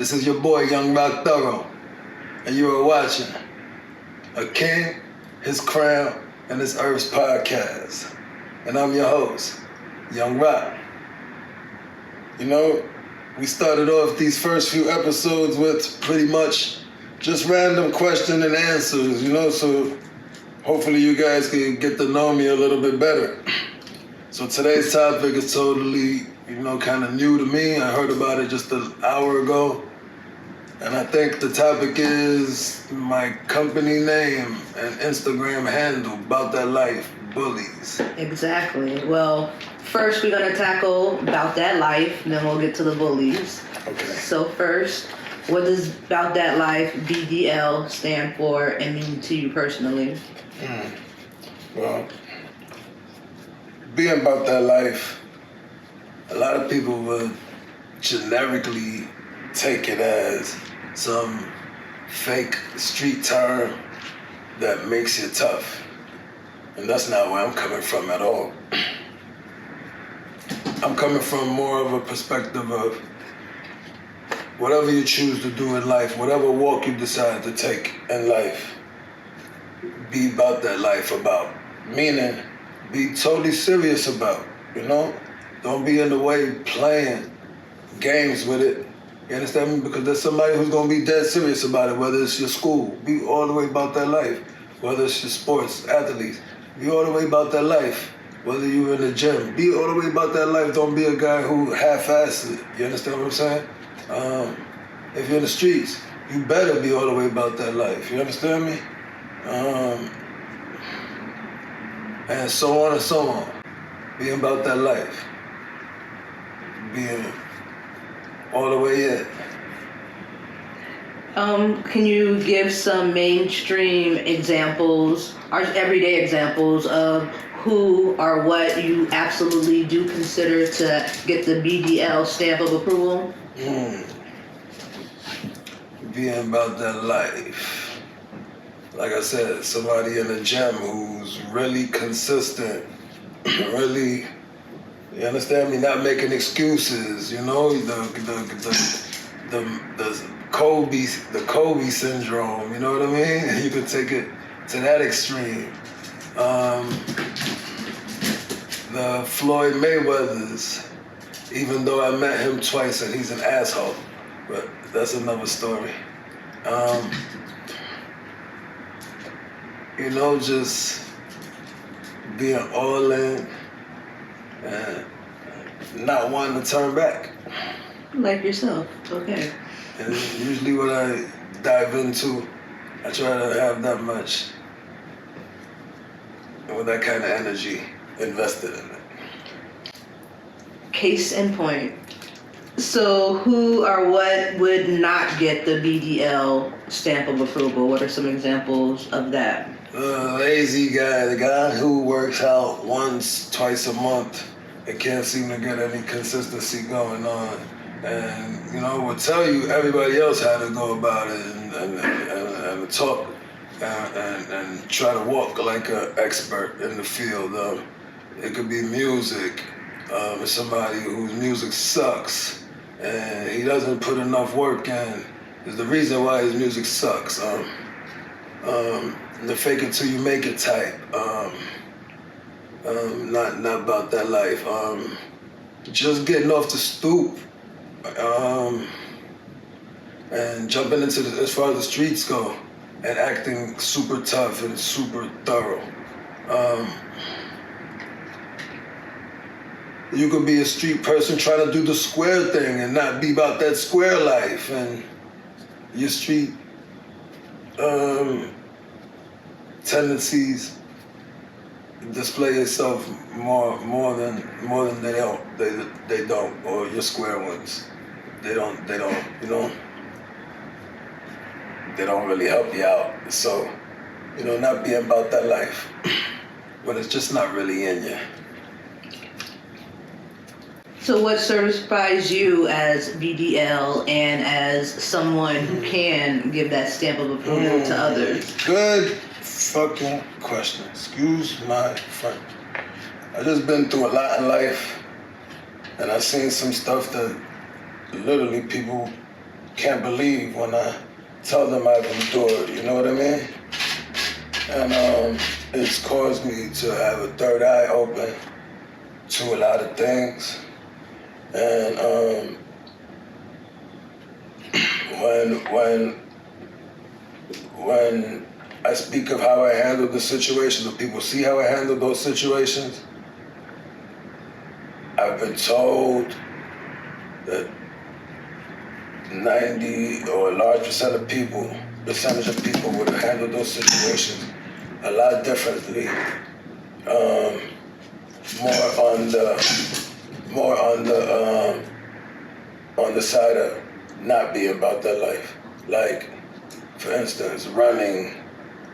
This is your boy, Young Roc Thorough, and you are watching A King, His Crown, and His Earth's podcast. And I'm your host, Young Roc. You know, we started off these first few episodes with pretty much just random question and answers, so hopefully you guys can get to know me a little bit better. So today's topic is totally, kind of new to me. I heard about it just an hour ago. And I think the topic is my company name and Instagram handle, About That Life, bullies. Exactly. Well, first we're going to tackle About That Life, and then we'll get to the bullies. Okay. So first, what does About That Life, BDL, stand for and mean to you personally? Well, being about that life, a lot of people would generically take it as some fake street term that makes you tough. And that's not where I'm coming from at all. I'm coming from more of a perspective of whatever you choose to do in life, whatever walk you decide to take in life, be about that life about. Meaning, be totally serious about, Don't be in the way playing games with it. You understand me? Because there's somebody who's going to be dead serious about it, whether it's your school, be all the way about that life. Whether it's your sports, athletes, be all the way about that life. Whether you're in the gym, be all the way about that life. Don't be a guy who half-assed it. You understand what I'm saying? If you're in the streets, you better be all the way about that life. You understand me? And so on and so on. Being about that life. Being all the way in. Can you give some mainstream examples, or everyday examples of who or what you absolutely do consider to get the BDL stamp of approval? Being about that life. Like I said, somebody in the gym who's really consistent, really, you understand me, not making excuses, the Kobe syndrome, you know what I mean? You could take it to that extreme. The Floyd Mayweathers, even though I met him twice and he's an asshole, but that's another story. Just being all in and not wanting to turn back. Like yourself, okay. And usually when I dive into, I try to have that much, with that kind of energy invested in it. Case in point. So who or what would not get the BDL stamp of approval? What are some examples of that? Lazy guy, the guy who works out once, twice a month and can't seem to get any consistency going on. And, will tell you everybody else how to go about it and talk and try to walk like an expert in the field. It could be music. Somebody whose music sucks and he doesn't put enough work in is the reason why his music sucks. The fake it till you make it type. Not about that life. Just getting off the stoop and jumping into as far as the streets go and acting super tough and super thorough. You could be a street person trying to do the square thing and not be about that square life, and your street tendencies display itself more than they don't, or your square ones. They don't really help you out. So, not being about that life, but it's just not really in you. So what certifies you as BDL and as someone who can give that stamp of approval to others? Good fucking question. Excuse my French. I just been through a lot in life, and I've seen some stuff that literally people can't believe when I tell them I've endured, you know what I mean? And it's caused me to have a third eye open to a lot of things. And when I speak of how I handle the situations, or people see how I handle those situations, I've been told that 90 or a large percentage of people would have handled those situations a lot differently. More on the side of not being about that life. Like, for instance, running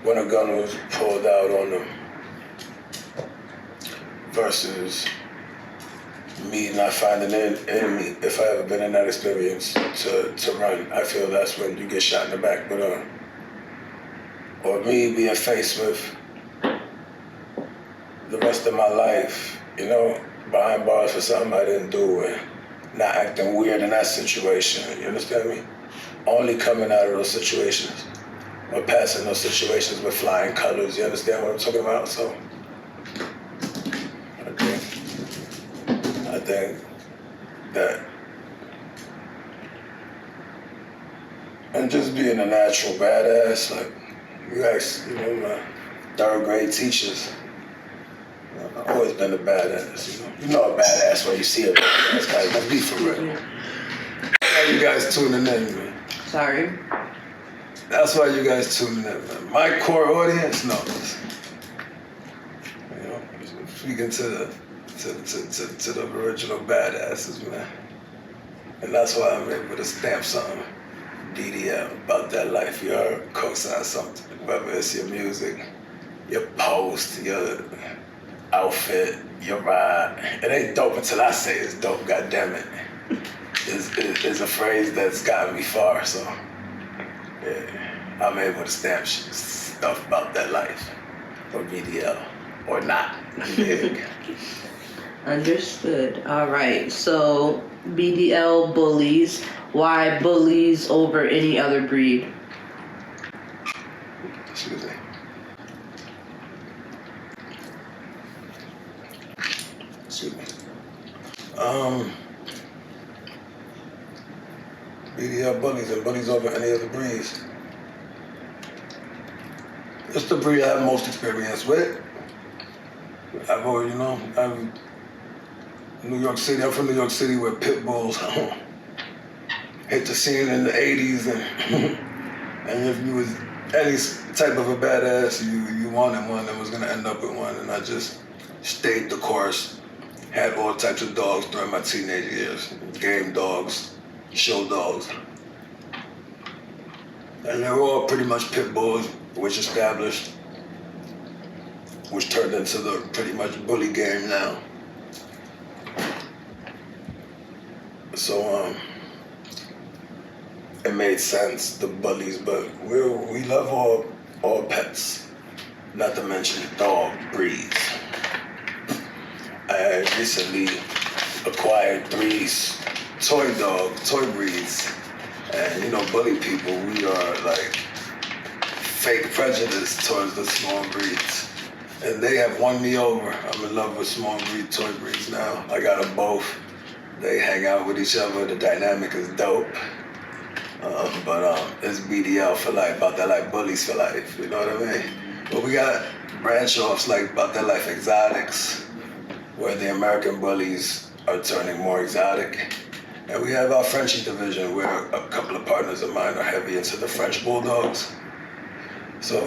when a gun was pulled out on them versus me not finding an enemy if I ever been in that experience to run. I feel that's when you get shot in the back, but or me being faced with the rest of my life, you know, behind bars for something I didn't do and not acting weird in that situation, you understand me? Only coming out of those situations or passing those situations with flying colors, you understand what I'm talking about? So I think that, and just being a natural badass, like you guys, you know, my third grade teachers, I've always been a badass, you know. You know a badass when you see a badass guy, let's be for real. That's why you guys tuning in, man. Sorry. That's why you guys tuning in, man. My core audience knows. You know, speaking to the original badasses, man. And that's why I'm able to stamp something BDL about that life. You heard, co-sign something, whether it's your music, your post, your outfit, your ride. It ain't dope until I say it's dope, goddammit. It's a phrase that's gotten me far, so yeah, I'm able to stamp stuff about that life, or BDL, or not. Yeah. Understood. All right. So BDL bullies. Why bullies over any other breed? Excuse me. BDL bullies and bullies over any other breeds. It's the breed I have most experience with. I've always, you know, I'm New York City. I'm from New York City where pit bulls hit the scene in the 80s, and if you was any type of a badass, you wanted one and was gonna end up with one, and I just stayed the course. Had all types of dogs during my teenage years, game dogs, show dogs. And they were all pretty much pit bulls, which established, which turned into the pretty much bully game now. So it made sense, the bullies, but we love all pets, not to mention dog breeds. I recently acquired 3 toy breeds, and you know, bully people, we are like fake prejudice towards the small breeds, and they have won me over. I'm in love with small breed toy breeds now. I got them both. They hang out with each other. The dynamic is dope. But it's BDL for life, about that life, bullies for life. You know what I mean? But we got branch offs like about that life exotics, where the American bullies are turning more exotic. And we have our Frenchie division, where a couple of partners of mine are heavy into the French bulldogs. So,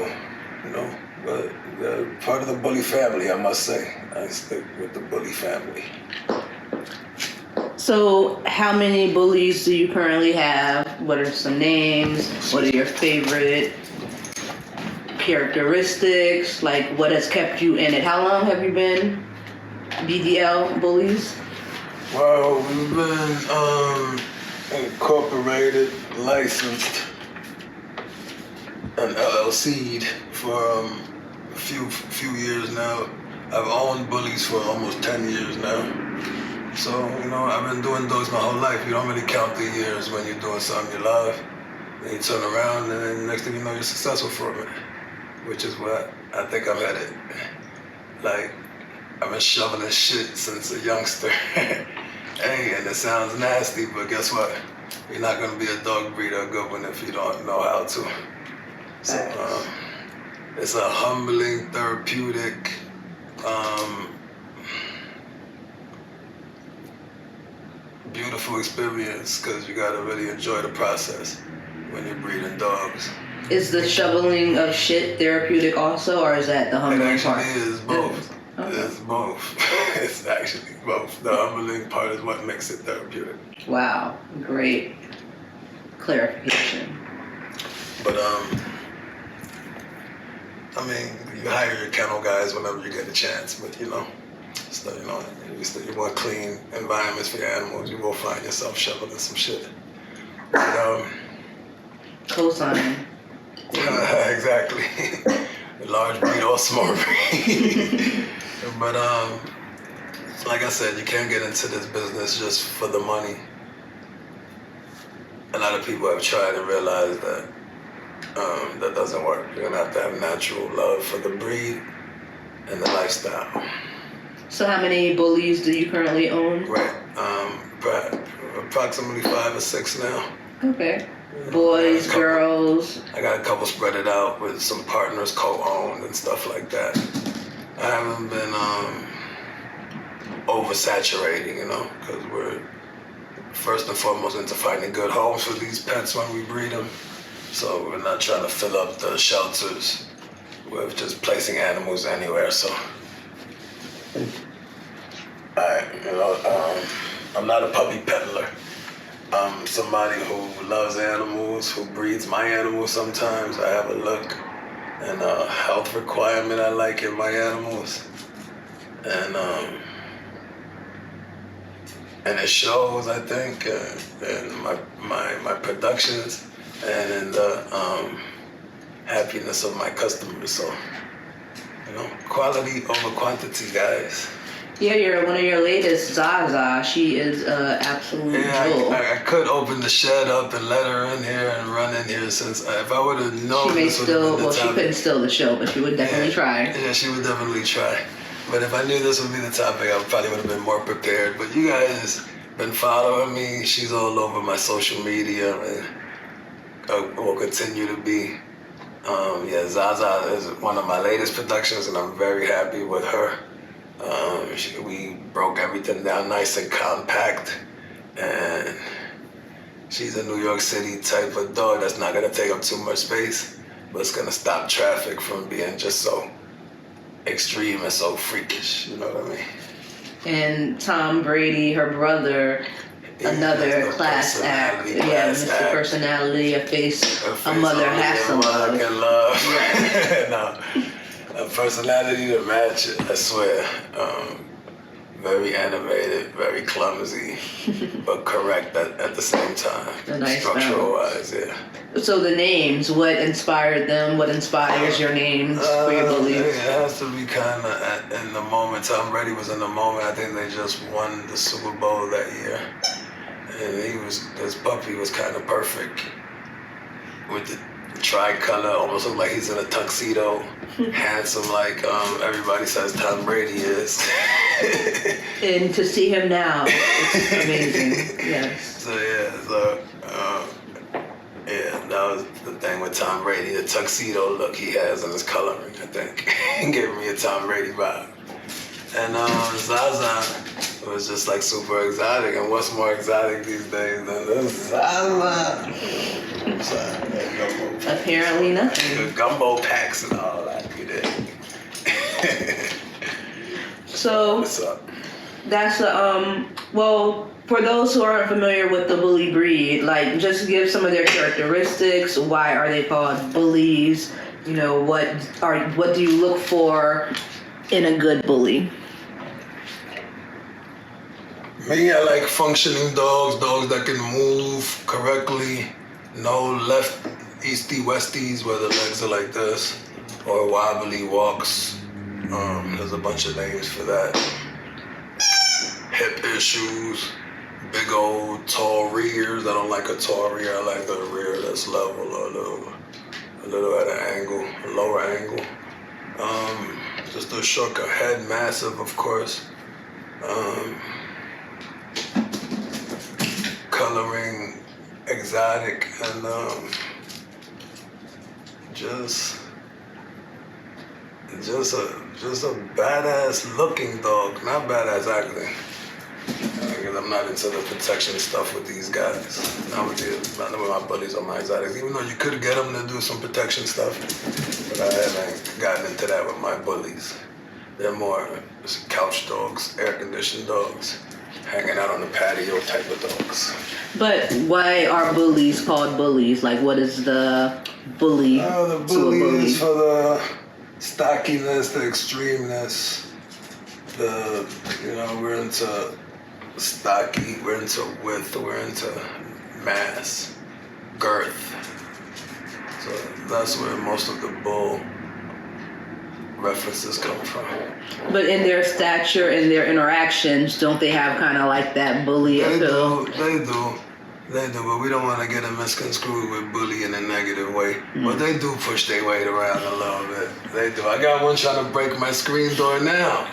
you know, but they're part of the bully family, I must say. I stick with the bully family. So how many bullies do you currently have? What are some names? What are your favorite characteristics? Like, what has kept you in it? How long have you been BDL bullies? Well, we've been incorporated, licensed, and LLC'd for a few years now. I've owned bullies for almost 10 years now. So, I've been doing dogs my whole life. You don't really count the years when you're doing something you love. Then you turn around and then next thing you know, you're successful for a minute, which is what I think I'm headed. Like, I've been shoveling shit since a youngster. Hey, and it sounds nasty, but guess what? You're not gonna be a dog breeder, a good one, if you don't know how to. So, it's a humbling, therapeutic, beautiful experience because you gotta really enjoy the process when you're breeding dogs. Is the shoveling of shit therapeutic also, or is that the humbling part? It actually is both. Okay. It's both. It's actually both. The humbling part is what makes it therapeutic. Wow, great clarification. But you hire your kennel guys whenever you get a chance. But you want clean environments for your animals. You will find yourself shoveling some shit. But, Co-sign. exactly. Large breed or small breed. But like I said, you can't get into this business just for the money. A lot of people have tried and realized that that doesn't work. You're gonna have to have natural love for the breed and the lifestyle. So how many bullies do you currently own? Right. Approximately 5 or 6 now. Okay. Boys, girls. I got a couple spread it out with some partners co-owned and stuff like that. I haven't been oversaturating, because we're first and foremost into finding good homes for these pets when we breed them. So we're not trying to fill up the shelters with just placing animals anywhere. So, I'm not a puppy peddler. I'm somebody who loves animals, who breeds my animals sometimes. I have a look and a health requirement I like in my animals. And it shows, I think, in my productions and in the happiness of my customers. So, quality over quantity, guys. Yeah, one of your latest, Zaza. She is absolute jewel. I could open the shed up and let her in here and run in here since if I would have known. She couldn't steal the show, but she would definitely try. Yeah, she would definitely try. But if I knew this would be the topic, I probably would have been more prepared. But you guys been following me. She's all over my social media and will continue to be. Zaza is one of my latest productions, and I'm very happy with her. We broke everything down nice and compact, and she's a New York City type of dog that's not gonna take up too much space, but it's gonna stop traffic from being just so extreme and so freakish, you know what I mean? And Tom Brady, her brother, another class act. Mr. Personality, a face a mother has to love. No, a personality to match it, I swear. Very animated, very clumsy, but correct at the same time. Nice structural wise, yeah. So the names, what inspired them? What inspires your names for your bullies? It has to be kind of in the moment. Tom Brady was in the moment. I think they just won the Super Bowl that year. And his puppy was kind of perfect with the tricolor, almost looked like he's in a tuxedo, handsome like everybody says Tom Brady is. And to see him now, it's amazing. Yes. That was the thing with Tom Brady, the tuxedo look he has in his coloring, I think. Gave me a Tom Brady vibe. And Zaza was just like super exotic, and what's more exotic these days than this Zaza? Apparently nothing. The gumbo packs and all that you did. So what's up? That's well, for those who aren't familiar with the bully breed, like just give some of their characteristics. Why are they called bullies? What do you look for in a good bully? Me, I like functioning dogs that can move correctly, no left easty westies where the legs are like this, or wobbly walks. There's a bunch of names for that. hip issues, big old tall rears. I don't like a tall rear. I like a rear that's level or a little at an angle, a lower angle. Just a shorter head, massive, of course. Coloring exotic, and just a badass looking dog. Not badass acting. Because I'm not into the protection stuff with these guys. Not with my bullies or my exotics. Even though you could get them to do some protection stuff, but I haven't gotten into that with my bullies. They're more couch dogs, air-conditioned dogs, hanging out on the patio type of dogs. But why are bullies called bullies? Like, what is the bully The to a bully? is for the stockiness, the extremeness. We're into stocky, we're into width, we're into mass, girth. So that's where most of the bull references come from. But in their stature and their interactions, don't they have kind of like that bully appeal? They do, but we don't want to get them misconstrued with bully in a negative way. But they do push their weight around a little bit. They do. I got one trying to break my screen door now.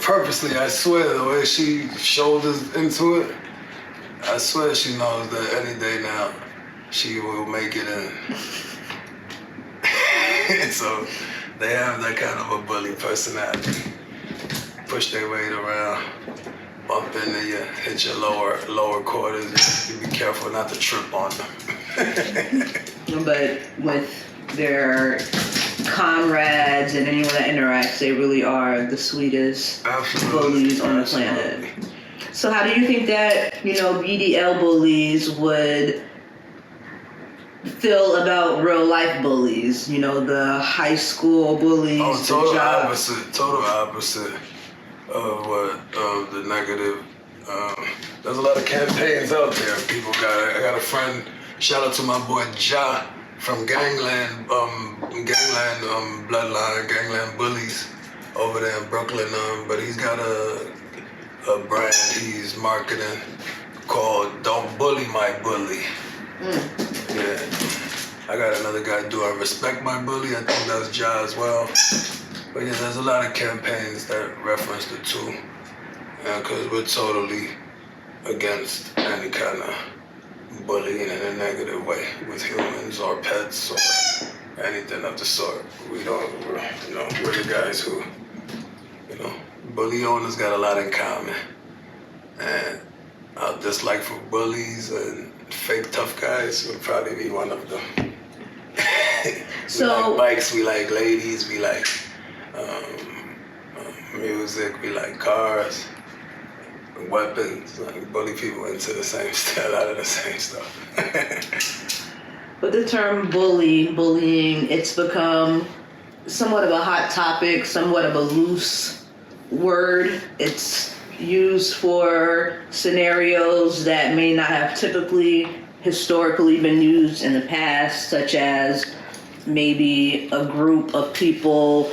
Purposely, I swear, the way she shoulders into it, I swear she knows that any day now she will make it in. So they have that kind of a bully personality. Push their weight around, bump into you, hit your lower quarters. You be careful not to trip on them. But with their comrades and anyone that interacts, they really are the sweetest bullies on the planet. So how do you think that, BDL bullies would feel about real life bullies? The high school bullies. Oh, total opposite of the negative. There's a lot of campaigns out there. I got a friend, shout out to my boy Ja from Gangland Bloodline, Gangland Bullies over there in Brooklyn. But he's got a brand he's marketing called Don't Bully My Bully. Yeah. I got another guy doing Respect My Bully. I think that's Ja as well. But yeah, there's a lot of campaigns that reference the two. Because we're totally against any kind of bullying in a negative way with humans or pets or anything of the sort. We're the guys who, bully owners got a lot in common. And our dislike for bullies and fake tough guys would probably be one of them. We like bikes, we like ladies, we like music, we like cars. Weapons, like bully people into the same stuff, a lot of the same stuff. But the term bullying, it's become somewhat of a hot topic, somewhat of a loose word. It's used for scenarios that may not have historically been used in the past, such as maybe a group of people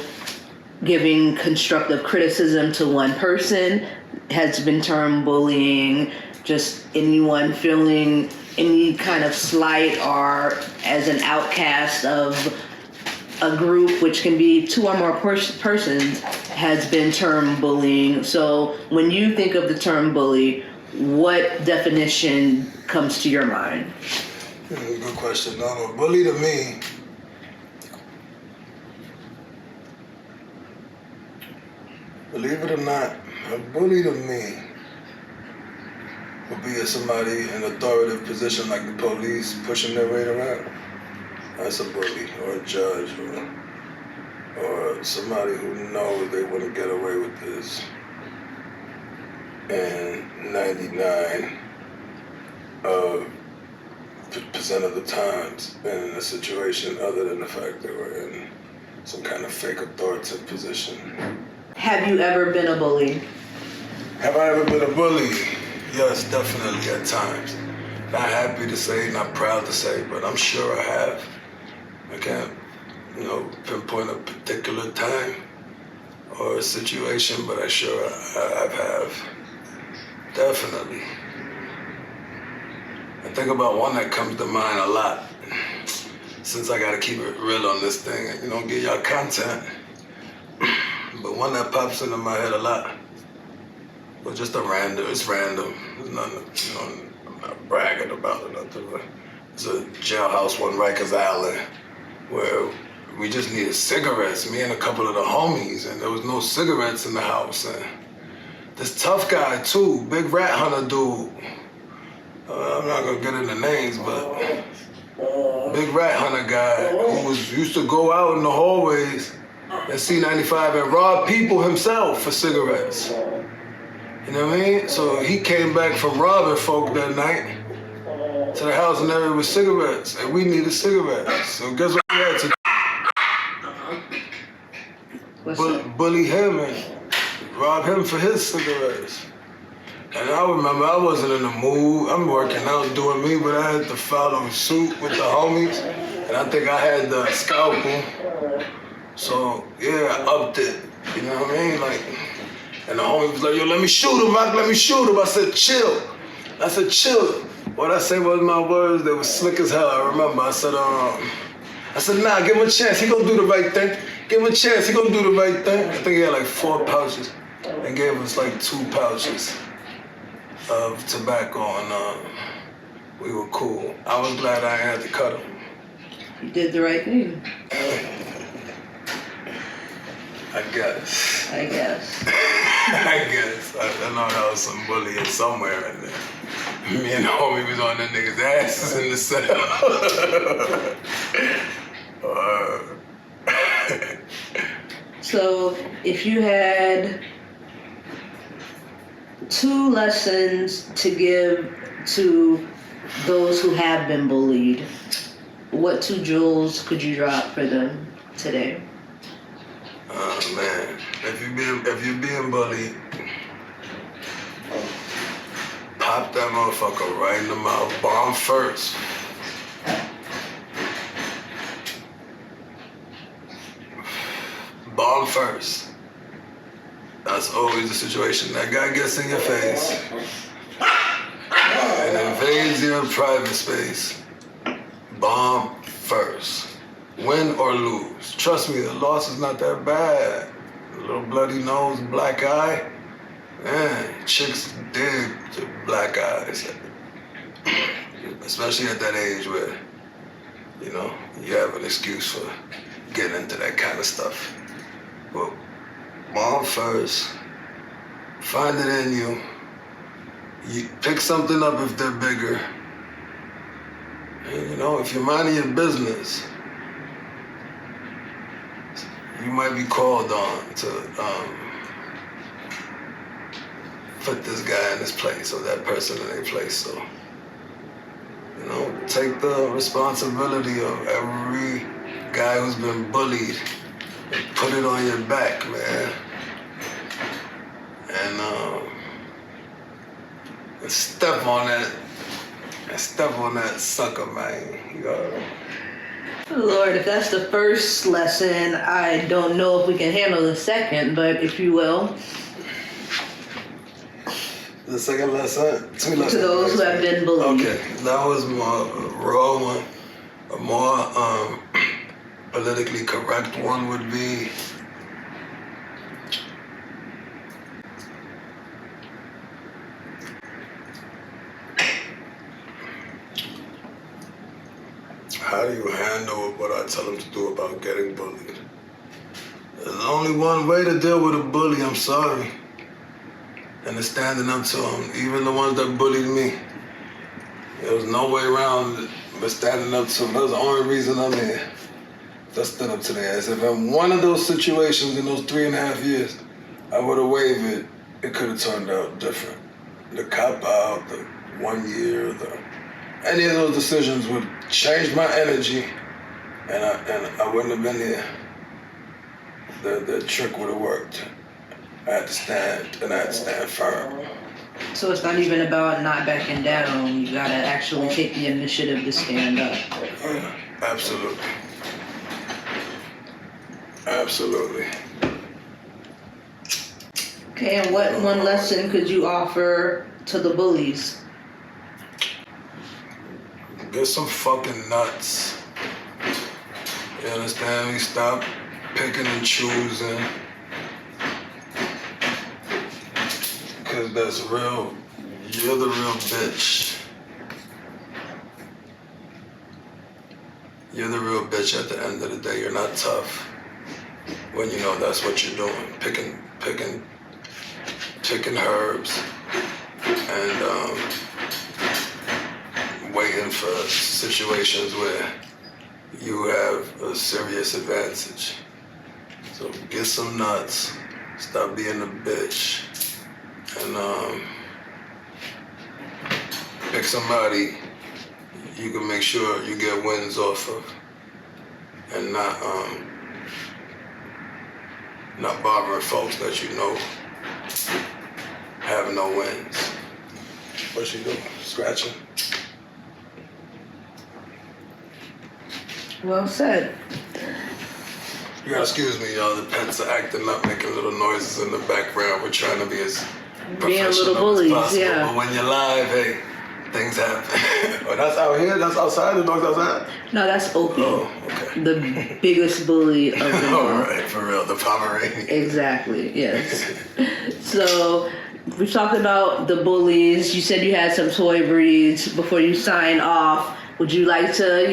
giving constructive criticism to one person has been termed bullying. Just anyone feeling any kind of slight or as an outcast of a group, which can be two or more persons, has been termed bullying. So when you think of the term bully, what definition comes to your mind? Good question. No, bully to me, believe it or not, a bully to me would be somebody in an authoritative position like the police pushing their weight around. That's a bully, or a judge, or somebody who knows they wouldn't get away with this. And 99% of the times been in a situation other than the fact that we're in some kind of fake authoritative position. Have you ever been a bully? Have I ever been a bully? Yes, definitely at times. Not happy to say, not proud to say, but I'm sure I have. I can't, pinpoint a particular time or a situation, but I sure I have. Definitely. I think about one that comes to mind a lot, since I gotta keep it real on this thing and, give y'all content. But one that pops into my head a lot was just it's random. There's nothing, I'm not bragging about it, nothing, but it's a jailhouse one, Rikers Island, where we just needed cigarettes, me and a couple of the homies, and there was no cigarettes in the house. And this tough guy too, big rat hunter dude, I'm not gonna get into names, but big rat hunter guy who used to go out in the hallways at C95 and rob people himself for cigarettes. You know what I mean? So he came back from robbing folk that night to the house and there was cigarettes, and we needed cigarettes. So guess what we had to do? Bully him and rob him for his cigarettes. And I remember I wasn't in the mood. I'm working out, doing me, but I had to follow suit with the homies. And I think I had the scalpel. So, yeah, I upped it. You know what I mean? And the homie was like, yo, let me shoot him, Roc, let me shoot him. I said, chill. What I say was my words, they were slick as hell, I remember. I said, nah, give him a chance. He gonna do the right thing. Give him a chance, he gonna do the right thing. I think he had 4 pouches and gave us 2 pouches of tobacco, and we were cool. I was glad I had to cut him. You did the right thing. I guess. I guess. I know there was some bullying somewhere in there. Me and the homie was on that nigga's asses in the cell. So, if you had 2 lessons to give to those who have been bullied, what 2 jewels could you drop for them today? Oh man, if you're being bullied, pop that motherfucker right in the mouth. Bomb first. Bomb first. That's always the situation. That guy gets in your face and invades your private space. Bomb first. Win or lose. Trust me, the loss is not that bad. A little bloody nose, black eye. Man, chicks dig the black eyes. Especially at that age where, you have an excuse for getting into that kind of stuff. But bomb first. Find it in you. You pick something up if they're bigger. And, if you're minding your business, you might be called on to put this guy in his place or that person in their place. So, take the responsibility of every guy who's been bullied and put it on your back, man. And step on that sucker, man. Lord, if that's the first lesson, I don't know if we can handle the second, but if you will. The second lesson? 2 lessons. To those who have been bullied. Okay, that was more raw one. A more politically correct one would be, how do you handle what I tell them to do about getting bullied? There's only one way to deal with a bully, I'm sorry. And it's standing up to them, even the ones that bullied me. There was no way around it but standing up to them. That's the only reason I'm here. I stood up to their ass. If in one of those situations in those 3.5 years, I would have wavered, it could have turned out different. The cop out, the 1 year, any of those decisions would change my energy, and I wouldn't have been here. The trick would have worked. I had to stand firm. So it's not even about not backing down. You gotta actually take the initiative to stand up. Yeah, absolutely. Absolutely. Okay, and what one lesson could you offer to the bullies? Get some fucking nuts. You understand me? Stop picking and choosing. Cause that's real. You're the real bitch. You're the real bitch at the end of the day. You're not tough when you know that's what you're doing. Picking herbs and waiting for situations where you have a serious advantage. So get some nuts. Stop being a bitch. And pick somebody you can make sure you get wins off of, and not bothering folks that you know have no wins. What's she doing? Scratching? Well said. You gotta excuse me, y'all. The pets are acting up, making little noises in the background. We're trying to be as Being professional little bullies, as possible. yeah. But when you're live, hey, things happen. Oh, that's out here? That's outside? The dog's outside? No, that's Opie. Oh, okay. The biggest bully of them all. All right, for real. The Pomeranian. Exactly, yes. So, we talked about the bullies. You said you had some toy breeds. Before you sign off, would you like to,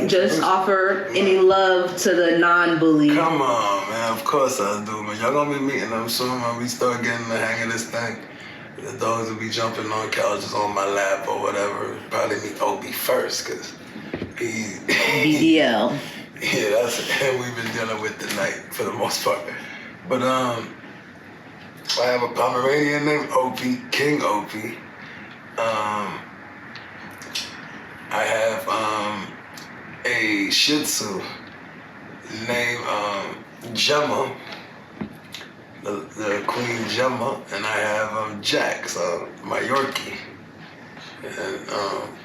just offer any love to the non-bully? Come on, man. Of course I do, man. Y'all gonna be meeting them soon when we start getting the hang of this thing. The dogs will be jumping on couches on my lap or whatever. Probably meet Opie first, because he... BDL. Yeah, that's him we've been dealing with tonight for the most part. But I have a Pomeranian named Opie, King Opie. I have a Shih Tzu named Gemma, the Queen Gemma, and I have Jack, so my Yorkie. And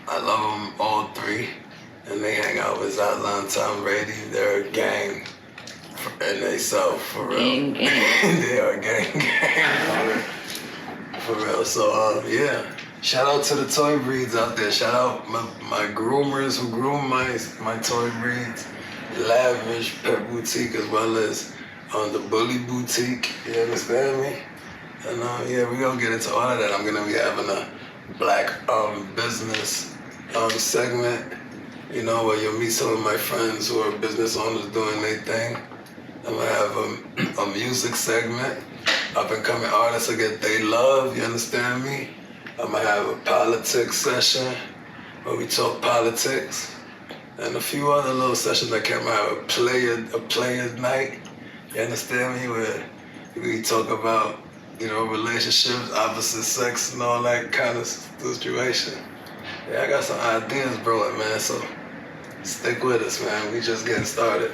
I love them all three, and they hang out with Zatlan, Tom Brady. They're a gang, and they sell for real. Gang. They are gang. For real. So yeah. Shout out to the toy breeds out there. Shout out my groomers who groom my toy breeds. Lavish Pet Boutique as well as the Bully Boutique. You understand me? And yeah, we're gonna get into all of that. I'm gonna be having a black business segment, where you'll meet some of my friends who are business owners doing their thing. I'm gonna have a music segment. Up and coming artists will get they love, you understand me? I'm gonna have a politics session where we talk politics, and a few other little sessions I came out. A players night, you understand me? Where we talk about, relationships, opposite sex, and all that kind of situation. Yeah, I got some ideas brewing, man. So stick with us, man. We just getting started.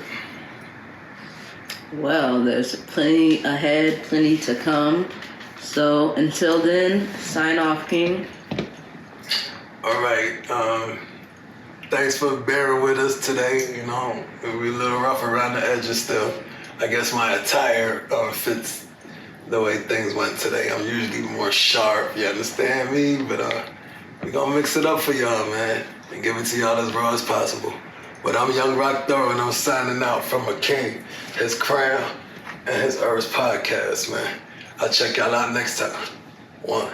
Well, there's plenty ahead, plenty to come. So until then, sign off, King. All right. Thanks for bearing with us today. We're a little rough around the edges still. I guess my attire fits the way things went today. I'm usually more sharp, you understand me? But we're gonna mix it up for y'all, man, and give it to y'all as raw as possible. But I'm young Roc Thorough, and I'm signing out from a king, his crown, and his Earth podcast, man. I'll check y'all out next time. 1.